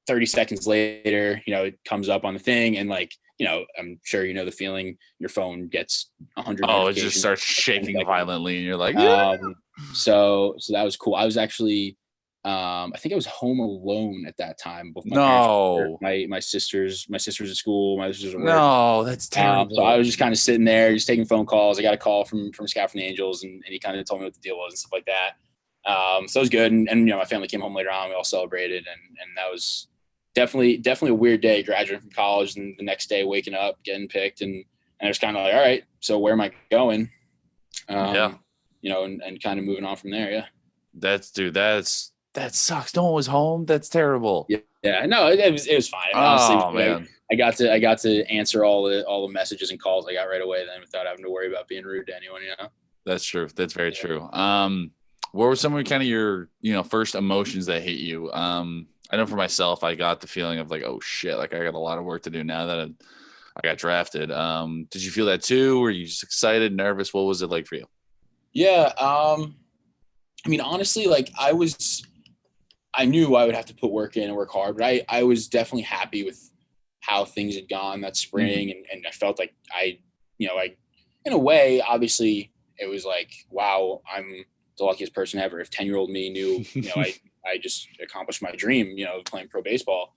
30 seconds later, it comes up on the thing, and like, I'm sure the feeling. Your phone gets 100.
Oh, it just starts shaking violently, and you're like,
so that was cool. I was actually, I think I was home alone at that time. Both my parents, my sisters at school, my sisters at work.
No, that's terrible.
So I was just kind of sitting there, just taking phone calls. I got a call from a scout from the Angels, and he kind of told me what the deal was and stuff like that. So it was good, and my family came home later on. We all celebrated, and that was definitely a weird day graduating from college, and the next day waking up, getting picked, and I was kind of like, all right, so where am I going? And kind of moving on from there. Yeah.
That sucks. No one was home. That's terrible.
Yeah. No, it was fine. I mean, honestly,
man.
I got to answer all the messages and calls I got right away then without having to worry about being rude to anyone.
That's true. That's very true. What were some of kind of your first emotions that hit you? I know for myself, I got the feeling of like, oh shit, like I got a lot of work to do now that I got drafted. Did you feel that too? Were you just excited, nervous? What was it like for you?
Yeah. I mean, honestly, like I knew I would have to put work in and work hard, but I was definitely happy with how things had gone that spring. And I felt like I, in a way, obviously it was like, wow, I'm the luckiest person ever. If 10-year-old me knew, I just accomplished my dream, playing pro baseball.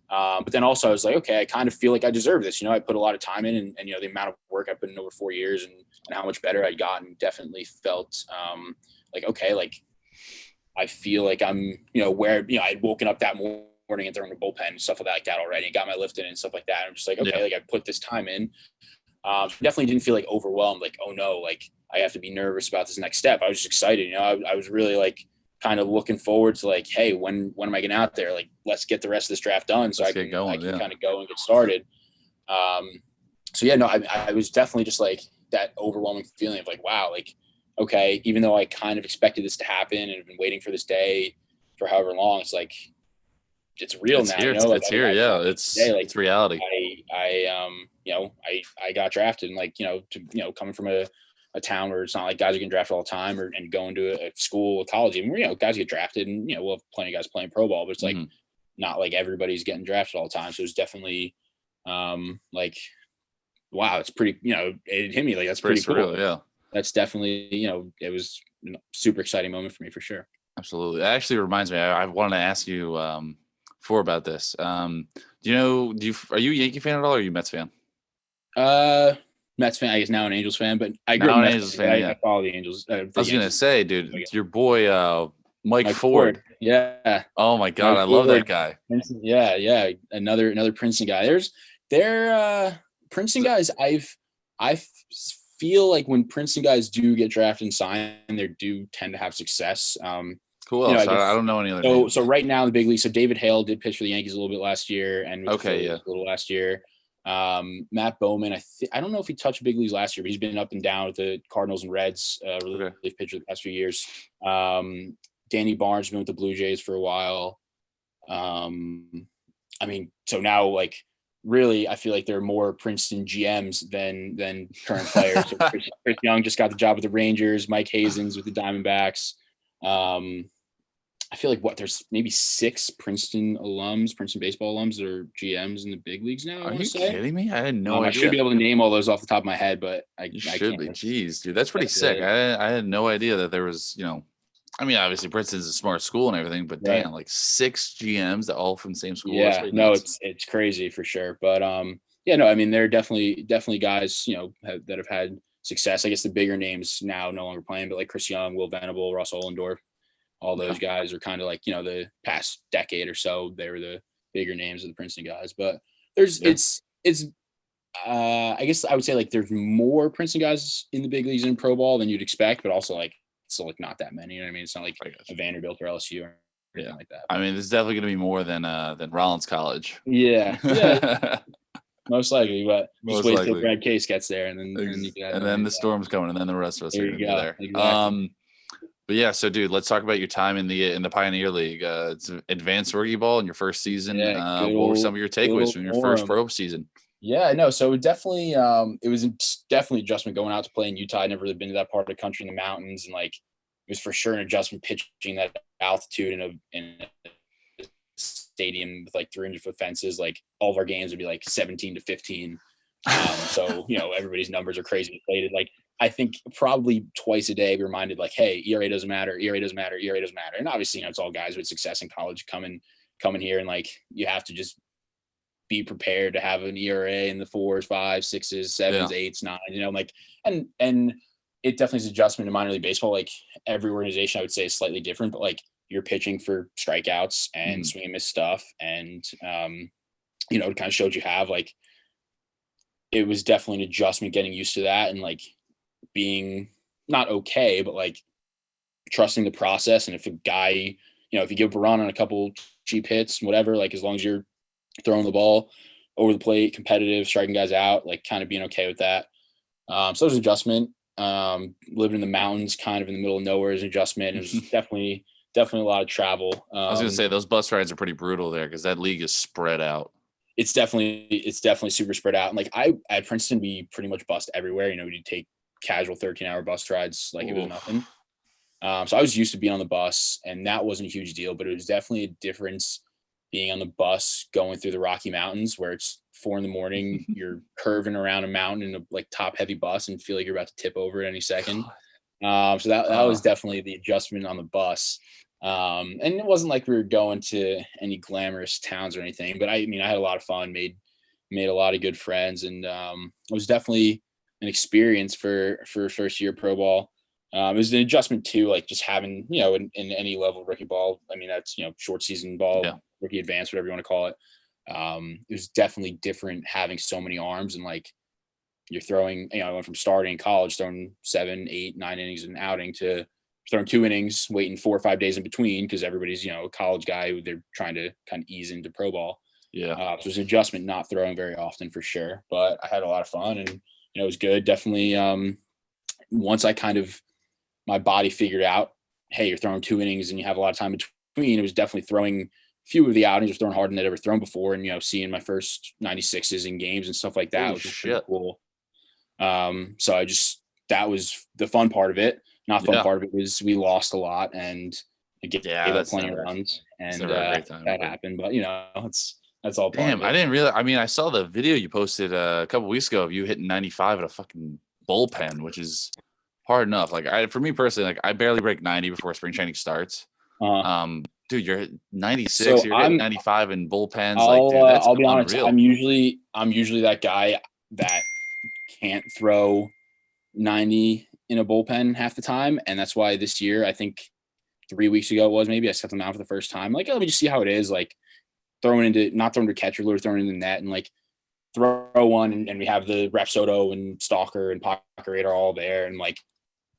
But then also I was like, okay, I kind of feel like I deserve this. I put a lot of time in, and the amount of work I put in over 4 years, and how much better I'd gotten, definitely felt like, okay, like I feel like I'm, where, I'd woken up that morning and thrown a bullpen and stuff like that already, and got my lift in and stuff like that. I'm just like, okay, like I put this time in. Definitely didn't feel like overwhelmed, like, oh no, like I have to be nervous about this next step. I was just excited. I was really like kind of looking forward to like, hey, when am I getting out there? Like, let's get the rest of this draft done so I can kind of go and get started. So yeah, no, I was definitely just like that overwhelming feeling of like, wow, like, okay, even though I kind of expected this to happen and have been waiting for this day for however long, it's like, it's real
It's
now,
here.
you know, like
It's here.
I
Yeah.
found out today, like
It's reality.
I got drafted, and like, coming from a town where it's not like guys are getting drafted all the time, and going to a school, a college, even where, guys get drafted, and, we'll have plenty of guys playing pro ball, but it's like
Hmm.
not like everybody's getting drafted all the time. So it's definitely, like, wow, it's pretty, it hit me like, that's
Pretty
pretty cool.
surreal. Yeah.
That's definitely, it was a super exciting moment for me for sure.
Absolutely. That actually reminds me. I wanted to ask you before about this. Are you a Yankee fan at all, or are you a Mets fan?
Uh, Mets fan, I guess now an Angels fan, but I grew up
Now an
Mets
Angels
fan, but
fan.
I
Yeah.
follow the Angels,
I
the
was gonna
Yankees.
say, dude, your boy Mike
Mike
Ford.
Ford, yeah,
Oh my God,
Mike
I love that
Ford,
guy.
Princeton, yeah, another Princeton guy. They're Princeton guys. I feel like when Princeton guys do get drafted and signed, they do tend to have success.
Who else?
I
I
guess
don't know any other
so
names.
right now in the big league, so David Hale did pitch for the Yankees a little bit last year, and with the
Okay,
Phillies
yeah.
a little last year. Matt Bowman, I don't know if he touched big leagues last year, but he's been up and down with the Cardinals and Reds, relief
Okay.
pitcher the past few years. Danny Barnes has been with the Blue Jays for a while. I mean, so now, like, really, I feel like there are more Princeton GMs than current players. So Chris Young just got the job with the Rangers. Mike Hazens with the Diamondbacks. I feel like there's maybe 6 Princeton baseball alums that are GMs in the big leagues now, I
Are
want to
you
say.
kidding me? I had no
I should
idea.
be able to name all those off the top of my head, but I
Should
can't.
be. Jeez, dude, that's pretty
That's
sick.
it.
I had no idea that there was, I mean, obviously Princeton's a smart school and everything, but
Right.
damn, like 6 GMs that all from the same school. That's
Yeah,
pretty
no,
nuts.
it's crazy for sure. But yeah, no, I mean, there are definitely guys, that have had success. I guess the bigger names now no longer playing, but like Chris Young, Will Venable, Russ Ollendorf, all
Yeah.
those guys are kind of like, the past decade or so, they were the bigger names of the Princeton guys. But
Yeah.
it's I guess I would say like there's more Princeton guys in the big leagues in pro ball than you'd expect, but also like still like not that many. You know what I mean? It's not like
I got
a
you.
Vanderbilt or LSU or anything
Yeah.
like that.
I mean, there's definitely going to be more than Rollins College.
Yeah, most likely. But just
Most
wait till
likely.
Brad Case gets there, and then you can have
And
no
then
idea.
the storm's coming, and then the rest of us are
There
going
you
to be
go.
there.
Exactly.
But yeah, so dude, let's talk about your time in the Pioneer League. It's advanced rookie ball in your first season.
Yeah,
What were some of your
good
takeaways
old
from your first
Orem.
pro season?
Yeah, no. So it definitely, it was definitely adjustment going out to play in Utah. I'd never really been to that part of the country in the mountains, and like it was for sure an adjustment pitching that altitude in a stadium with like 300-foot fences. Like all of our games would be like 17 to 15. So everybody's numbers are crazy inflated. Like I think probably twice a day we reminded like, hey, ERA doesn't matter, ERA doesn't matter, ERA doesn't matter. And obviously, it's all guys with success in college coming here, and like you have to just be prepared to have an ERA in the 4s, 5s, 6s, 7s,
Yeah.
8s, 9s, like, and it definitely is adjustment to minor league baseball. Like every organization I would say is slightly different, but like you're pitching for strikeouts and swing and miss stuff. And, it kind of showed you have like, it was definitely an adjustment getting used to that and like being not okay, but like trusting the process. And if a guy, if you give a run on a couple cheap hits, whatever, like as long as you're throwing the ball over the plate, competitive, striking guys out, like kind of being okay with that. So it was an adjustment. Living in the mountains, kind of in the middle of nowhere, is an adjustment. It was definitely a lot of travel.
I was gonna say those bus rides are pretty brutal there because that league is spread out.
It's definitely super spread out. And like at Princeton, we pretty much bust everywhere. We'd take casual 13-hour bus rides like it was nothing. So I was used to being on the bus, and that wasn't a huge deal, but it was definitely a difference being on the bus going through the Rocky Mountains where it's 4 a.m, you're curving around a mountain in a like top heavy bus and feel like you're about to tip over at any second. So that was definitely the adjustment on the bus. And it wasn't like we were going to any glamorous towns or anything, but I mean, I had a lot of fun, made a lot of good friends, and it was definitely an experience for first year pro ball. It was an adjustment too, like just having, in any level of rookie ball. I mean, that's, short season ball,
Yeah.
rookie advance, whatever you want to call it. It was definitely different having so many arms, and like you're throwing, I went from starting in college, throwing 7, 8, 9 innings in an outing to throwing 2 innings, waiting 4 or 5 days in between because everybody's, a college guy who they're trying to kind of ease into pro ball.
Yeah.
So it was an adjustment, not throwing very often for sure, but I had a lot of fun, and, it was good. Definitely. Once I kind of my body figured out, hey, you're throwing 2 innings and you have a lot of time between. It was definitely throwing few of the outings, was throwing harder than I'd ever thrown before, and seeing my first 96s in games and stuff like that,
Holy
which was pretty
shit.
cool. So that was the fun part of it. Not fun
Yeah.
part of it was we lost a lot and gave up
That's
plenty of
never
runs,
it's
and
never a great time.
that
But
happened. But that's all part
damn,
of
I
it.
didn't realize. I mean, I saw the video you posted a couple weeks ago of you hitting 95 at a fucking bullpen, which is hard enough. Like for me personally, like I barely break 90 before spring training starts.
Uh,
Dude, you're 96,
so
you're hitting 95 in bullpens. Like,
I'll
dude, that's
I'll be honest.
unreal.
I'm usually that guy that can't throw 90 in a bullpen half the time, and that's why this year I think 3 weeks ago it was maybe I stepped them out for the first time. Like, let me just see how it is. Like not throwing to catcher, literally throwing in the net, and like throw one, and we have the Rep Soto and Stalker and Pocket Radar all there, and like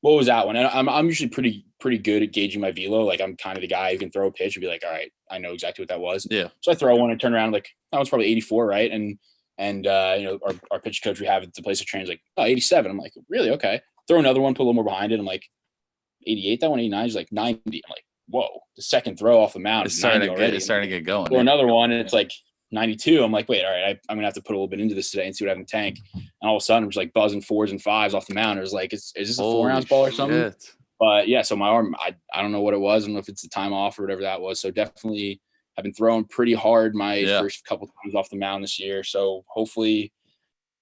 what was that one? And I'm usually pretty good at gauging my velo. Like I'm kind of the guy who can throw a pitch and be like, all right, I know exactly what that was.
Yeah.
So I throw one and turn around like that one's probably 84, right? And our pitch coach we have at the place of training is like, oh, 87. I'm like, really? Okay. Throw another one, put a little more behind it. I'm like, 88, that one, 89. He's like 90. I'm like, whoa, the second throw off the mound is 90 already.
It's starting to get going.
Throw another one and it's like 92. I'm like, wait, all right, I'm gonna have to put a little bit into this today and see what I have in the tank. And all of a sudden, I'm just like buzzing 4s and 5s off the mound. It was like, is this a 4-ounce ball or something?
Shit.
But yeah, so my arm, I don't know what it was. I don't know if it's the time off or whatever that was. So definitely, I've been throwing pretty hard my first couple times off the mound this year. So hopefully,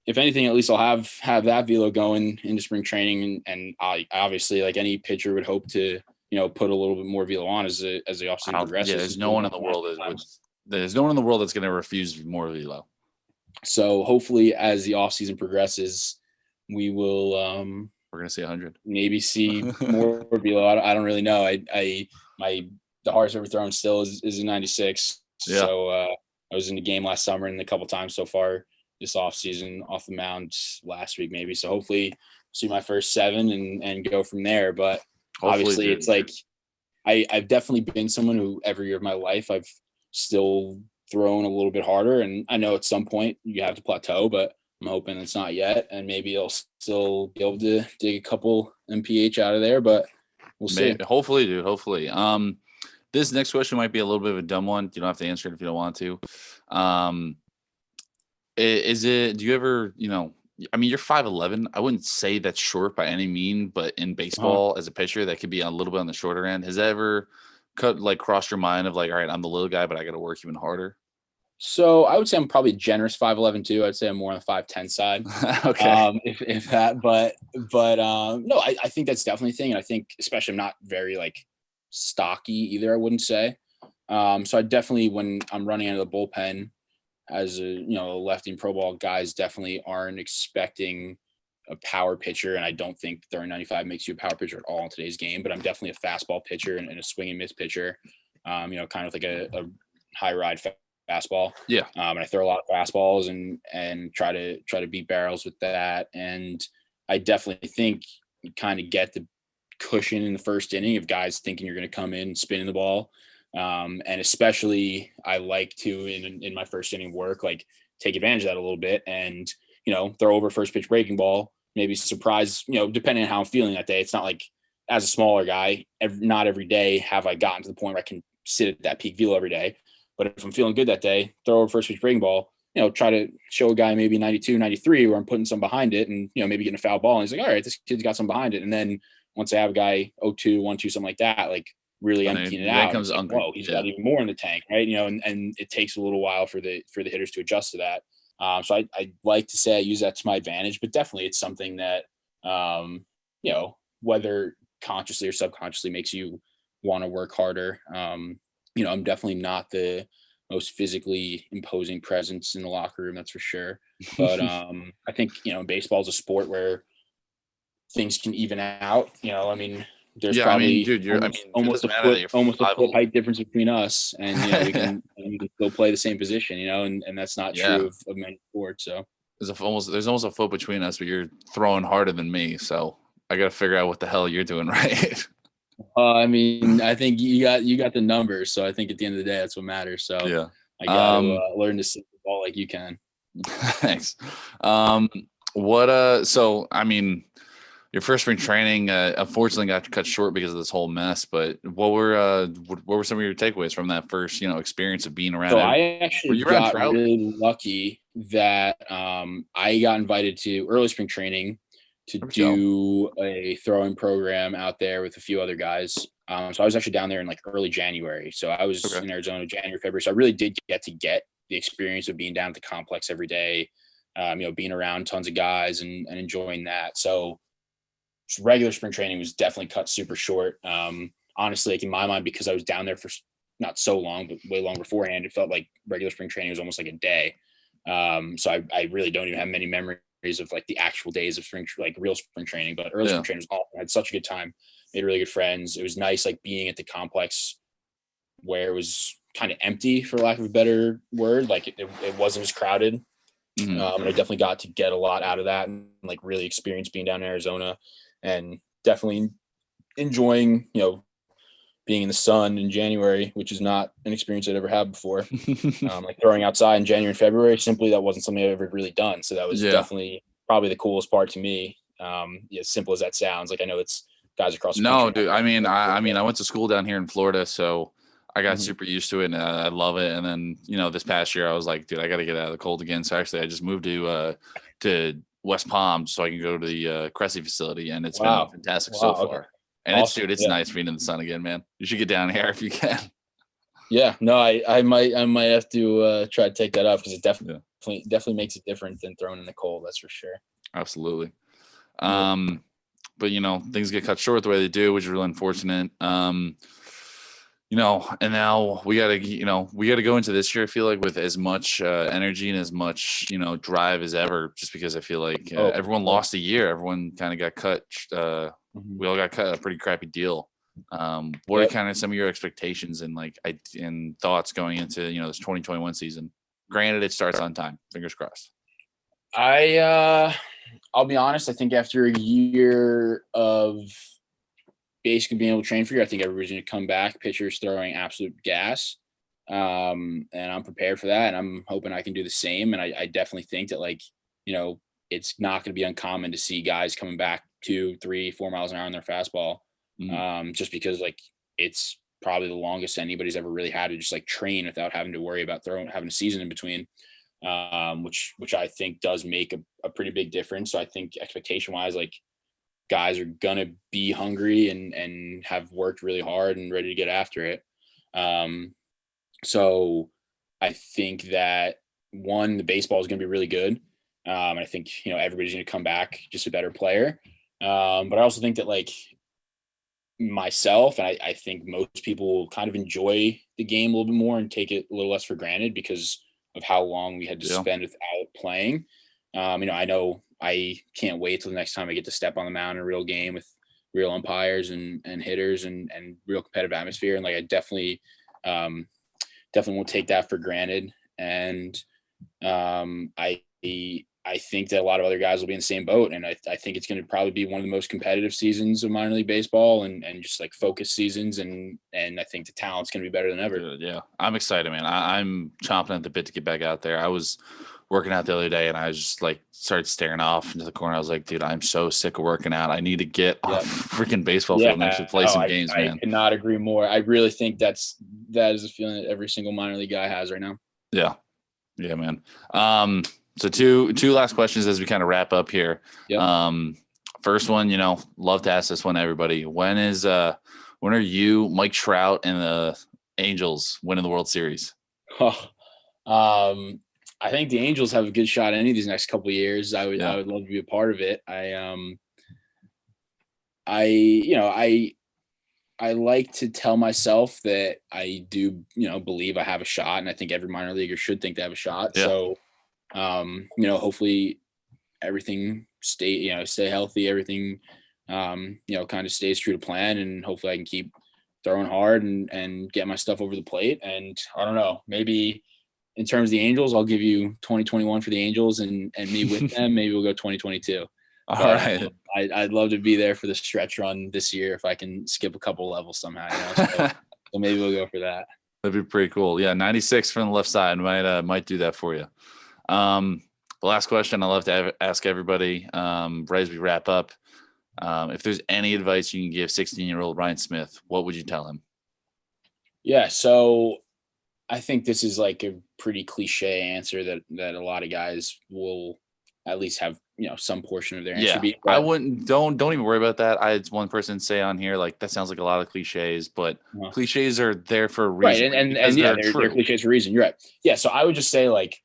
if anything, at least I'll have that velo going into spring training. And I obviously, like any pitcher, would hope to put a little bit more velo on as the offseason progresses.
Yeah, there's no one in the world that's going to refuse more velo.
So hopefully, as the offseason progresses, we will.
We're going to see 100.
Maybe see more velo. I don't really know. The hardest I've ever thrown still is a 96.
Yeah.
So I was in the game last summer and a couple times so far this offseason off the mound last week maybe. So hopefully see my first 7 and go from there. But obviously it's like I've definitely been someone who every year of my life I've still thrown a little bit harder. And I know at some point you have to plateau, but I'm hoping it's not yet. And maybe I'll still be able to dig a couple MPH out of there, but we'll see.
Hopefully, dude. Hopefully. This next question might be a little bit of a dumb one. You don't have to answer it if you don't want to. Do you ever, I mean, you're 5'11". I wouldn't say that's short by any mean, but in baseball as a pitcher, that could be a little bit on the shorter end. Has that ever crossed your mind of like, all right, I'm the little guy, but I got to work even harder?
So I would say I'm probably generous 5'11" too. I'd say I'm more on the 5'10" side.
Okay.
If that, but no, I think that's definitely a thing. And I think especially I'm not very like stocky either, I wouldn't say. So I definitely, when I'm running out of the bullpen as a lefty and pro ball, guys definitely aren't expecting a power pitcher. And I don't think throwing 95 makes you a power pitcher at all in today's game, but I'm definitely a fastball pitcher and a swing and miss pitcher. Kind of like a high ride fastball.
Yeah.
And I throw a lot of fastballs and try to beat barrels with that. And I definitely think you kind of get the cushion in the first inning of guys thinking you're going to come in spinning the ball. And especially I like to in my first inning work, like take advantage of that a little bit and, throw over first pitch breaking ball, maybe surprise, depending on how I'm feeling that day. It's not like as a smaller guy, not every day have I gotten to the point where I can sit at that peak velo every day. But if I'm feeling good that day, throw over first pitch breaking ball, try to show a guy maybe 92, 93 where I'm putting some behind it and, maybe getting a foul ball. And he's like, all right, this kid's got some behind it. And then once I have a guy 0-2, 1-2, something like that, like really emptying it out. It's like, whoa, he's got even more in the tank, right? And it takes a little while for the hitters to adjust to that. So I like to say I use that to my advantage, but definitely it's something that, whether consciously or subconsciously makes you want to work harder. I'm definitely not the most physically imposing presence in the locker room, that's for sure. But I think, baseball is a sport where things can even out. I mean, there's probably almost a foot height difference between us, and we can still play the same position. And that's not true of many sports. So
there's almost a foot between us, but you're throwing harder than me. So I got to figure out what the hell you're doing right.
I mean, I think you got the numbers, so I think at the end of the day, that's what matters. So
yeah,
I got to learn to see the ball like you can.
Thanks. So I mean, Your first spring training, unfortunately, got cut short because of this whole mess. But what were some of your takeaways from that first, experience of being around?
So I
Were
actually
you around
got
Trout?
really lucky that I got invited to early spring training to
There we go.
do a throwing program out there with a few other guys. So I was actually down there in like early January. So I was
Okay.
in Arizona January, February. So I really did get the experience of being down at the complex every day, being around tons of guys and enjoying that. So regular spring training was definitely cut super short. Honestly, like in my mind, because I was down there for not so long, but way long beforehand, it felt like regular spring training was almost like a day. So I really don't even have many memories of like the actual days of like real spring training, but early
Yeah.
spring training was awesome. I had such a good time, made really good friends. It was nice, like being at the complex where it was kind of empty, for lack of a better word. Like it wasn't as crowded.
Hmm.
And I definitely got to get a lot out of that and like really experience being down in Arizona and definitely enjoying, being in the sun in January, which is not an experience I'd ever had before. Like throwing outside in January and February, simply that wasn't something I've ever really done. So that was
Yeah.
definitely probably the coolest part to me. As simple as that sounds, like I know it's guys across the
No,
country.
dude. I went to school down here in Florida, so I got
Mhm.
super used to it, and I love it. And then, this past year, I was like, dude, I got to get out of the cold again. So actually, I just moved to West Palm so I can go to the Cressy facility, and it's been
Wow.
fantastic so
Wow. Okay.
far. And
Awesome.
dude, it's
Yeah.
nice being in the sun again, man. You should get down here if you can.
Yeah. No, I might have to try to take that up because it
Yeah,
definitely makes it different than throwing in the cold. That's for sure.
absolutely.
Yep.
But things get cut short the way they do, which is really unfortunate. And now we gotta go into this year. I feel like with as much energy and as much drive as ever, just because I feel like
Oh, for
everyone
sure.
lost a year. Everyone kind of got cut.
Mhm.
We all got cut a pretty crappy deal. What are
Yep.
kind of some of your expectations and thoughts going into this 2021 season? Granted, it starts on time. Fingers crossed.
I'll be honest. I think after a year of basically being able to train for you, I think everybody's going to come back. Pitchers throwing absolute gas, and I'm prepared for that. And I'm hoping I can do the same. And I definitely think that it's not going to be uncommon to see guys coming back 2, 3, 4 miles an hour on their fastball,
Mm,
just because like it's probably the longest anybody's ever really had to just like train without having to worry about having a season in between. Which I think does make a pretty big difference. So I think expectation wise, like guys are gonna be hungry and have worked really hard and ready to get after it. Um, so I think that one, the baseball is gonna be really good. I think everybody's gonna come back just a better player. But I also think that like myself and I think most people will kind of enjoy the game a little bit more and take it a little less for granted because of how long we had to
yeah.
spend without playing. I know I can't wait till the next time I get to step on the mound in a real game with real umpires and hitters and real competitive atmosphere. And like I um, definitely won't take that for granted. And I think that a lot of other guys will be in the same boat, and I think it's going to probably be one of the most competitive seasons of minor league baseball, and just like focus seasons, and I think the talent's going to be better than ever.
Good. Yeah. I'm excited, man. I'm chomping at the bit to get back out there. I was working out the other day and I just like started staring off into the corner. I was like, dude, I'm so sick of working out. I need to get off
Yep.
freaking baseball field and actually
Yeah.
play
Oh,
some
I
games,
I
man.
could not agree more. I really think that is a feeling that every single minor league guy has right now.
Yeah. Yeah, man. So two last questions as we kind of wrap up here.
Yep.
Um, First one, love to ask this one to everybody. When are you, Mike Trout, and the Angels winning the World Series?
I think the Angels have a good shot any of these next couple of years. I
Yeah.
would love to be a part of it. I like to tell myself that I do, believe I have a shot, and I think every minor leaguer should think they have a shot.
Yeah.
So, hopefully everything stay healthy, everything, kind of stays true to plan, and hopefully I can keep throwing hard and get my stuff over the plate. And I don't know, maybe in terms of the Angels, I'll give you 2021 for the Angels and me with them. Maybe we'll go 2022.
All
But
right.
I'd love to be there for the stretch run this year if I can skip a couple levels somehow. So maybe we'll go for that.
That'd be pretty cool. Yeah, 96 from the left side might do that for you. The last question I love to ask everybody, right as we wrap up. If there's any advice you can give 16-year-old Ryan Smith, what would you tell him?
Yeah, so I think this is like a pretty cliche answer that a lot of guys will at least have, some portion of their answer
Yeah,
be.
I
But
wouldn't. Don't even worry about that. I had one person say on here like that sounds like a lot of cliches, but
uh,
cliches are there for a
right,
reason
and and
because
and yeah,
they're
they're
true.
cliches for a reason. You're right. Yeah, so I would just say like,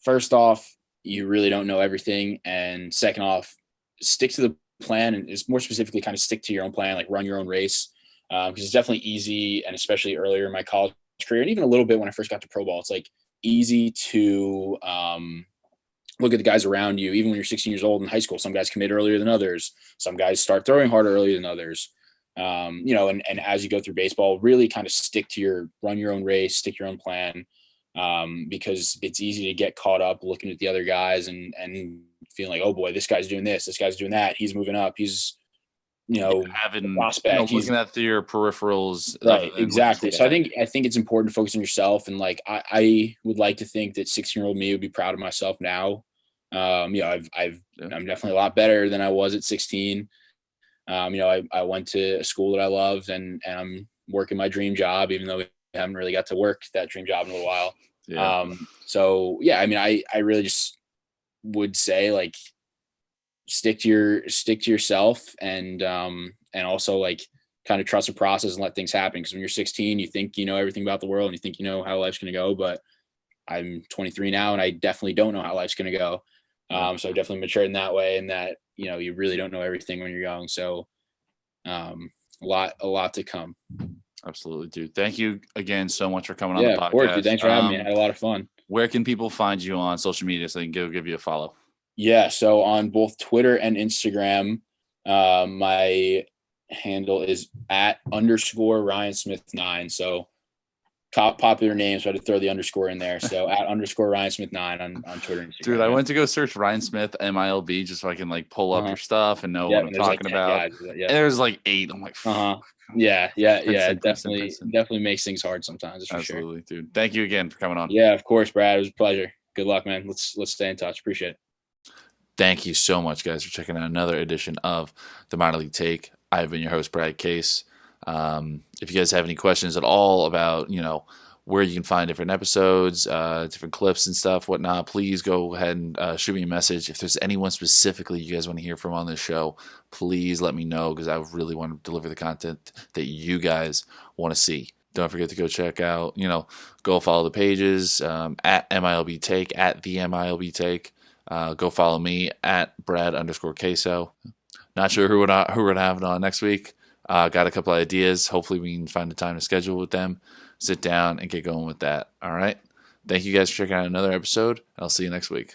first off, you really don't know everything, and second off, stick to the plan, and is more specifically kind of stick to your own plan, like run your own race, because it's definitely easy, and especially earlier in my college career, and even a little bit when I first got to pro ball, it's like easy to look at the guys around you, even when you're 16 years old in high school. Some guys commit earlier than others. Some guys start throwing harder earlier than others. And as you go through baseball, really kind of run your own race, stick your own plan, because it's easy to get caught up looking at the other guys and feeling like, oh boy, this guy's doing this guy's doing that, he's moving up, he's
Yeah,
a
having
prospect, he's
looking at your peripherals other
right,
than looking
exactly.
straight
So I
ahead.
think I think it's important to focus on yourself, and like I would like to think that 16-year-old me would be proud of myself now.
Yeah.
I'm definitely a lot better than I was at 16. I went to a school that I loved, and I'm working my dream job, even though we haven't really got to work that dream job in a little while.
Yeah.
So yeah, I mean, I really just would say like stick to yourself, and also like kind of trust the process and let things happen. Because when you're 16, you think you know everything about the world, and you think you know how life's going to go. But I'm 23 now, and I definitely don't know how life's going to go.
Yeah.
So I've definitely matured in that way, and that you really don't know everything when you're young. So a lot to come.
Absolutely, dude. Thank you again so much for coming on the
Yeah, of course, dude.
podcast.
Thanks for having me. I had a lot of fun.
Where can people find you on social media so they can give you a follow?
Yeah, so on both Twitter and Instagram, my handle is at underscore Ryan Smith 9. So popular name, so I had to throw the underscore in there. So at underscore Ryan Smith 9 on Twitter and
Dude, I
Instagram.
went to go search Ryan Smith MILB just so I can like pull up
Uh-huh.
your stuff and know
Yeah,
what I'm
and there's like
talking
10
about.
guys. Yeah.
And there's like 8. I'm like,
Uh-huh. Yeah.
Princeton,
It
Princeton,
definitely
Princeton.
definitely makes things hard sometimes, that's for sure.
Absolutely, dude. Thank you again for coming on.
Yeah, of course, Brad. It was a pleasure. Good luck, man. Let's stay in touch. Appreciate it.
Thank you so much, guys, for checking out another edition of the Minor League Take. I've been your host, Brad Case. If you guys have any questions at all about, where you can find different episodes, different clips and stuff, whatnot, please go ahead and shoot me a message. If there's anyone specifically you guys want to hear from on this show, please let me know because I really want to deliver the content that you guys want to see. Don't forget to go check out, go follow the pages at MILB Take, at the MILB Take. Go follow me at Brad_Queso. Not sure who we're gonna have on next week. Got a couple of ideas. Hopefully we can find a time to schedule with them, sit down and get going with that. All right. Thank you guys for checking out another episode. I'll see you next week.